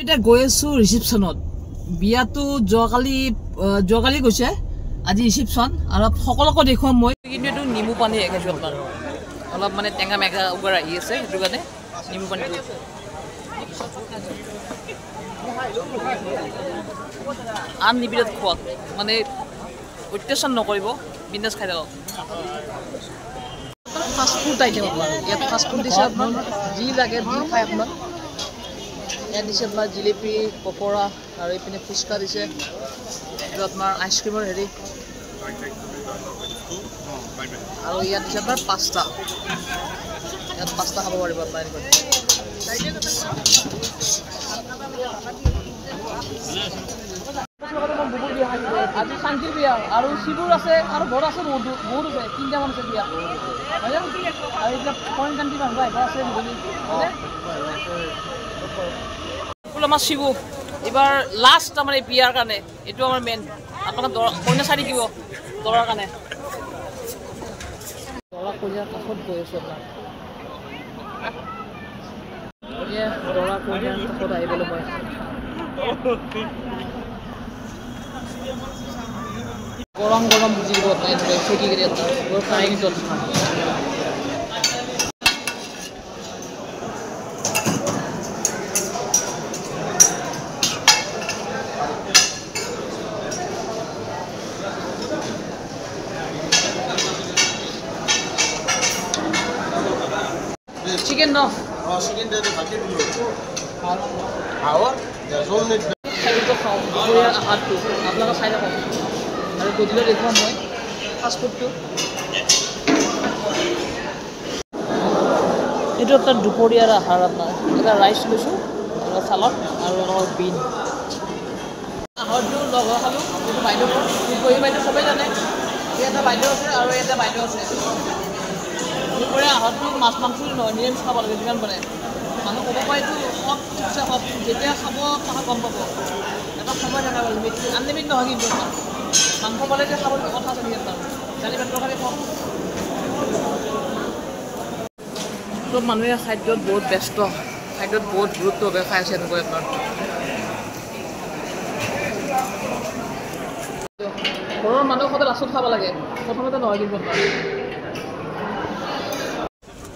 এতিয়া গৈ আছো ৰিসেপশনত বিয়াটো যোৱাকালি গৈছে আজি ৰিসেপশন আৰু সকলোকে দেখুৱাম মই কিন্তু এটো নিমু পানী এখাইছো আপোনাৰ অলপ মানে টেঙা মেঘা ওপৰ আহি আছে এটো কাৰণে নিমু পানী আন নিবিৰত খোৱা মানে অত্যাচাৰ নকৰিব বিন্দাস খাই থাকক ফাষ্ট ফুড আইটেম আপোনাৰ ইয়াত ফাষ্ট ফুড দিছে আপোনাৰ যি লাগে যি খাই আপোনাৰ ইয়াত দিছে আপোনাৰ জিলেপি পকৰা আৰু এইপিনে ফুচকা দিছে এইটো আপোনাৰ আইচক্ৰীমৰ হেৰি আৰু ইয়াত দিছে আপোনাৰ পাস্তা ইয়াত পাস্তা খাব পাৰিব আপোনাৰ আজি শান্তিৰ বিয়া আৰু শিৱৰ আছে আৰু বৰ আছে বহুত আছে তিনিটামান আছে বিয়া আৰু এতিয়া ফৰেইন কাণ্ট্ৰি মানুহ আহিব আছে আমাৰ শিৱ এইবাৰ লাষ্ট আমাৰ এই বিয়াৰ কাৰণে এইটো আমাৰ মেইন আপোনাক কইনা চাই থাকিব দৰাৰ কাৰণে দৰা কইনাৰ কাষত গৈ আছো আপোনাৰ দৰা কইনাৰ কাষত আহিবলৈ মই গৰম বুজি দিব আপোনাৰ ঠেকি কৰি বৰ খাই কিন্তু chicken no chicken de baki diyo hawa ya zone to খাও দুপৰীয়া আহাৰটো আপোনালোকে চাই থাকক আৰু গধূলি দেখুৱাম মই ফাষ্ট ফুডটো এইটো আপোনাৰ দুপৰীয়াৰ আহাৰ আপোনাৰ এটা ৰাইচ লৈছোঁ আৰু চালাড আৰু অলপ বিন আহাৰটো লগ খালোঁ এইটো বাইদেউ দুপৰীয়া বাইদেউ চবেই জানে এটা বাইদেউ আছে আৰু এটা বাইদেউ আছে দুপৰীয়া আহাৰটো মাছ মাংস নহয় নিৰামিষ খাব লাগে যিমান পাৰে মানুহ ক'ব পাৰেতো সব ঠিকছে হওক যেতিয়া খাব তাহা গম পাব এটা সময় থকা লিমিট আনলিমিট নহয় কিন্তু মাংস পালে যে খাব কথা আছে নেকি আপোনাৰ দালি ভাত তৰকাৰী খাওক চব মানুহে খাদ্যত বহুত ব্যস্ত খাদ্যত বহুত গুৰুত্বভাৱে খাই আছে এনেকৈ আপোনাৰ ঘৰৰ মানুহ সদায় লাষ্টত খাব লাগে প্ৰথমতে নহয় কিন্তু আপোনাৰ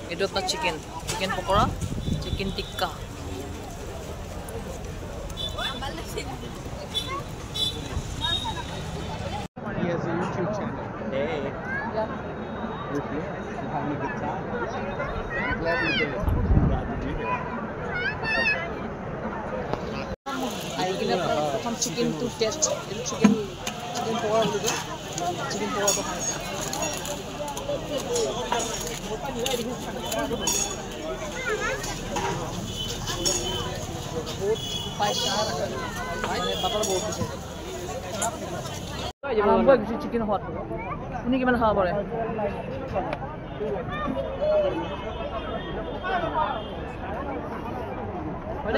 itu apa chicken pakora chicken tikka he has a YouTube channel hey yeah with you having a good time I'm glad we did it glad to be here I gonna some chicken to test itu chicken pakora juga chicken pakora to hai बहुत पैसा है butter बहुत আছে আৰম্ভ হৈছে chicken hot আপুনি কিমান খাব পাৰে হয়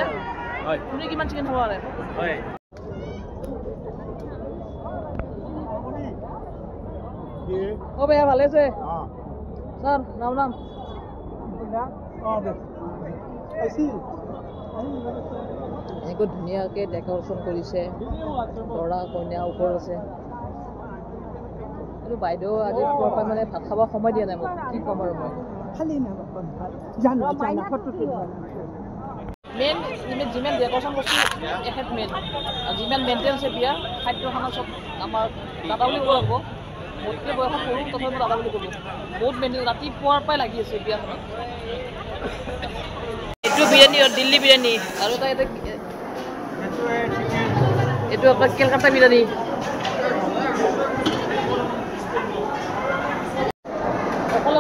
হয় আপুনি কিমান চিকেন খাব পাৰে হয় ও ভাই ভালো আছে হ্যাঁ স্যাৰ নাম এনেকৈ ধুনীয়াকৈ ডেকৰেশ্যন কৰিছে দৰা কইনা ওপৰত আছে আৰু বাইদেউ আজি পুৱাৰ পৰা মানে ভাত খাব সময় দিয়া নাই মোক কি ক'ম আৰু মই মেইন যিমান ডেকৰেশ্যন কৰিছে এখেত মেইন আৰু যিমান মেইনটেইন আছে বিয়াৰ খাদ্য খানা চব আমাৰ দাদা বুলি ক'ব লাগিব মোতকৈ বয়সত সৰু তথাপি দাদা বুলি ক'ব বহুত মেইনটেইন ৰাতিপুৱাৰ পৰাই লাগি আছে বিয়াখনত এইটো বিৰিয়ানী দিল্লী বিৰিয়ানী আৰু এইটো আপোনাৰ কেলকাতা বিৰিয়ানী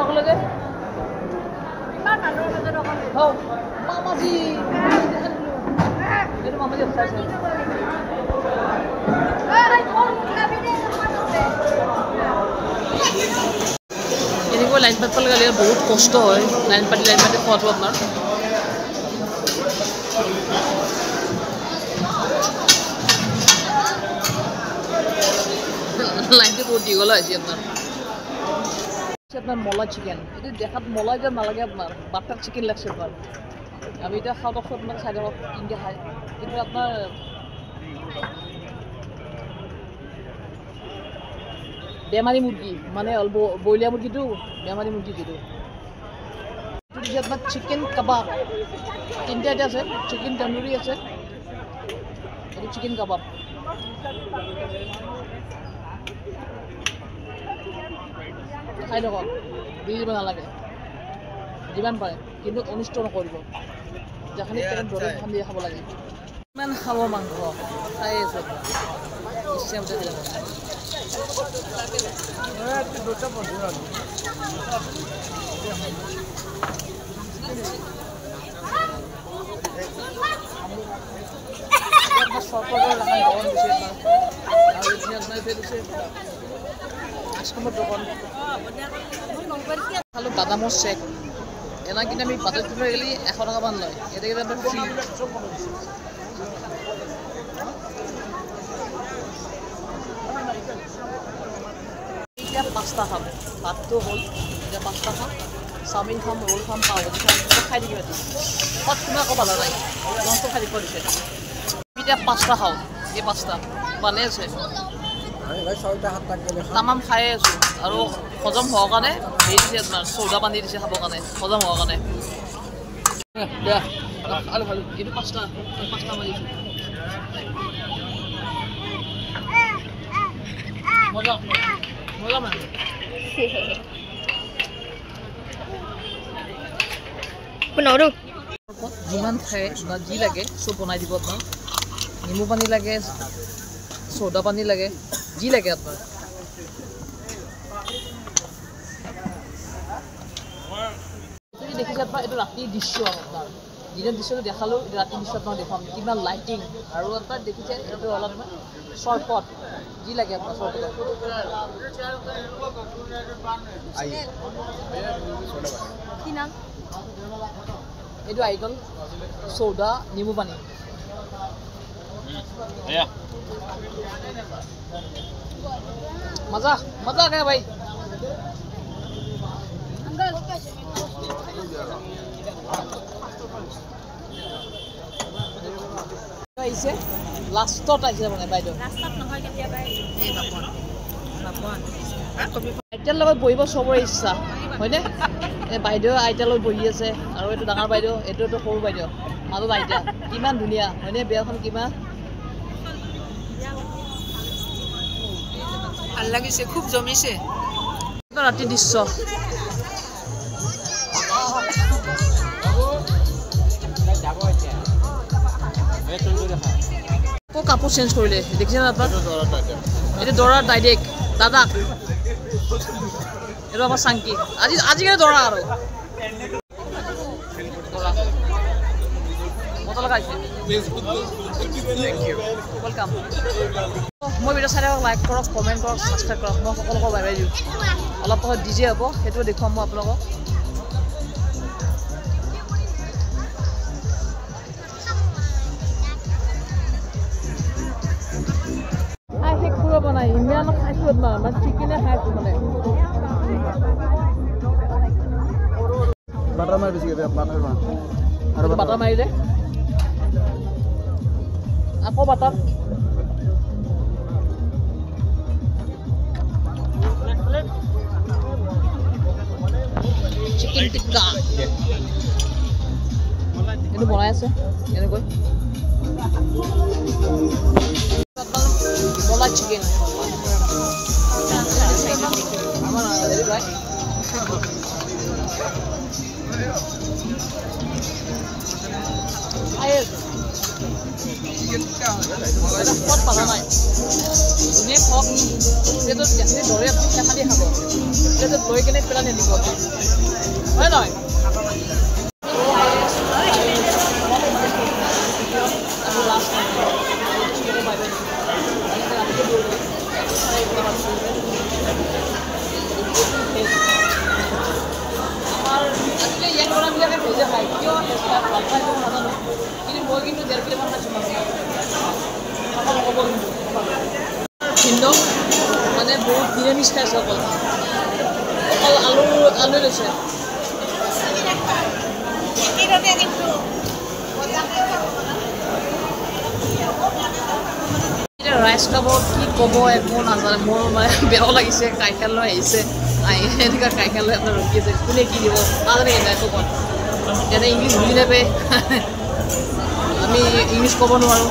অকলে যে মামাজি এইটো মামাজি চাইছে এনেকৈ লাইন পাতিব গ'লে বহুত কষ্ট হয় লাইন পাতি খোৱাটো আপোনাৰ লাইনটো বহুত দীঘল হৈছে আপোনাৰ মলাই চিকেন এইটো দেখাত মলাই যেন নালাগে আপোনাৰ বাটাৰ চিকেন লাগছে আপোনাৰ আমি এতিয়া খাওঁ তখন আপোনাক চাই থাকক কিনকে খায় কিন্তু আপোনাৰ বেমাৰী মুৰ্গী মানে ব্ৰইলাৰ মুৰ্গীটো বেমাৰী মুৰ্গী যিটো দিছে আপোনাৰ চিকেন কাবাব তিনিটা এটা আছে চিকেন তন্দুৰী আছে এইটো চিকেন কাবাব খাই থাকক দি দিব নালাগে যিমান পাৰে কিন্তু অনিষ্ট নকৰিব যেখানি পেটত ধৰে সেইখন দিয়ে খাব লাগে ইমান খাব মাংস খাই আছোঁ ইচ্ছামতে খাই থাকক দুটা বন্ধু সরকারের রাখায় গরম দিছে আর এখানে আপনার ফেলছে আজকের দোকান খালো বাদামৰ চেক এনা কিন্তু আমি বাজার কিনতে গেলে 100 টাকা মান লয় এটা কিন্তু আপনার ফ্রি এটা পাস্তা খাম ভাতটো হল এটা পাস্তা খাম চাওমিন খাম রোল খাম পাও ভাজি খাম খাই দিবি ৰাতি কত কিনা কো ভালো নাই নষ্ট খাই দিব দিছে এটা পাস্তা খাও এই পাস্তা বনে আছে আমি ভাই 6টা 7টা করে তামাম খাই আছো আৰু হজম হোৱাৰ কাৰণে এই দিছে আপোনাৰ সোডা পানী দিছে খাবৰ কাৰণে হজম হোৱাৰ কাৰণে দে আলু আলু এইটো পাস্তা মাৰিছো মজা মজা মানে কোনৰো যিমান খায় বা যি লাগে সব বনাই দিব আপোনাক নিমু পানী লাগে সোডা পানী লাগে যি লাগে আপনার দেখিছে আপনার এটা রাতির দৃশ্য আপনার দিনের দৃশ্যটা দেখালো এটা রাতির দৃশ্য আপনার দেখাম কিমান লাইটিং আর আপনার দেখিছে এটা হল আপনার শর্টপট যি লাগে আপনার শর্টপট কি নাম এটা আইগল সোডা নিমু পানি मजा मजा आ गया भाई आइसे लास्टत आइसे মানে বাইদেউ ৰাস্তাত নহয় কেতিয়াবা এই বাপন আইতাৰ লগত বহিব সবৰে ইচ্ছা হয়নে এই বাইদেউ আইতাৰ লগত বহি আছে আৰু এইটো ডাঙৰ বাইদেউ এইটো সৰু বাইদেউ মাজত আইতা কিমান ধুনীয়া হয়নে বিয়াখন কিমান ভাল লাগিছে খুব জমিছে ৰাতি দৃশ্য কাপোৰ চেঞ্জ কৰিলে দেখিছেনে আপোনাৰ এইটো দৰাৰ ডাইৰেক্ট দাদা এইটো আমাৰ চাংকি আজিকালি দৰা আৰু মজা লগাইছে ৱেলকাম মই ভিডিঅ' চাই থাকক লাইক কৰক কমেণ্ট কৰক ছাবস্ক্ৰাইব কৰক মই সকলোকে বাই বাই দিওঁ অলপ পাছত ডিজে হ'ব সেইটো দেখুৱাম মই আপোনালোকক শেষ কৰিব পৰা নাই ইমান খাইছোঁ মানে চিকেনে খাইছোঁ মানে বাটাৰ মাৰি বেছিকৈ আৰু বাটাৰ মাৰিলে আকৌ বাটাৰ চিকেন টিক্কা এইটো বনাই আছে এনেকৈ মলাই চিকেন আমাৰ হেৰি ভাই ক'ত পালা নাই যোনে খাওক প্লেটত যেনে ধৰে আপুনি সেখানি খাব প্লেটত লৈ কিনে পেলাই নিদিব হয় নহয় আমাৰ আজিকালি ইয়াৰ ল'ৰাবিলাকে ভেজে খায় কিয় ভাল পায় নাজানো কিন্তু মই কিন্তু 1.5 কিলোমান খাইছোঁ ভিন্ন মানে বহুত নিৰামিষ খাইছে অকল আলু লৈছে ৰাইচ খাব কি ক'ব একো নাজানে মোৰ মানে বেয়াও লাগিছে কাইখাল লৈ আহিছে এনেকুৱা কাইখাল লৈ আপোনাৰ ৰখি আছে কোনে কি দিব নাজানে একো কয় ইয়াতে ইংলিছ বুজি নাপায় আমি ইংলিছ ক'ব নোৱাৰোঁ